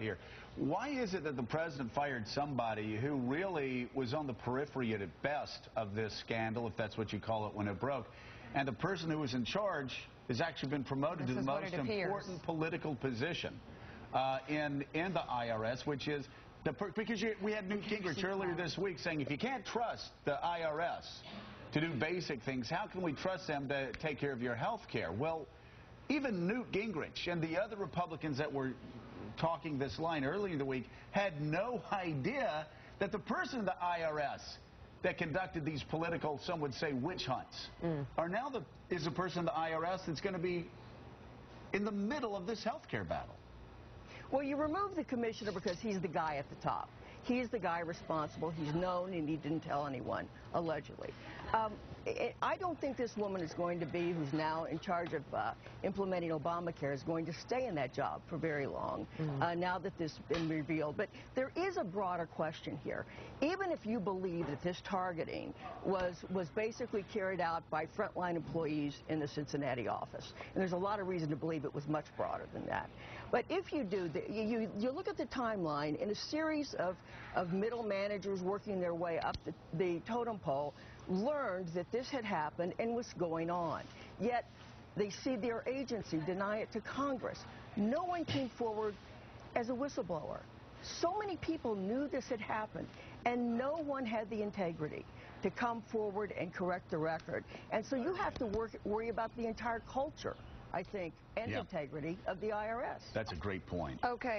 Here. Why is it that the president fired somebody who really was on the periphery at best of this scandal, if that's what you call it, when it broke, and the person who was in charge has actually been promoted to the most important political position in the IRS, which is because we had Newt Gingrich earlier this week saying if you can't trust the IRS to do basic things, how can we trust them to take care of your health care? Well, even Newt Gingrich and the other Republicans that were talking this line earlier in the week had no idea that the person in the IRS that conducted these political, some would say, witch hunts, is a person in the IRS that's going to be in the middle of this health care battle. Well, you remove the commissioner because he's the guy at the top. He's the guy responsible. He's known, and he didn't tell anyone, allegedly. I don't think this woman is going to be, who's now in charge of implementing Obamacare, is going to stay in that job for very long, now that this has been revealed. But there is a broader question here. Even if you believe that this targeting was basically carried out by frontline employees in the Cincinnati office, and there's a lot of reason to believe it was much broader than that. But if you do, you look at the timeline in a series of middle managers working their way up the totem pole, learned that this had happened and was going on. Yet they see their agency deny it to Congress. No one came forward as a whistleblower. So many people knew this had happened, and no one had the integrity to come forward and correct the record. And so you have to worry about the entire culture, I think, and integrity of the IRS. That's a great point. Okay.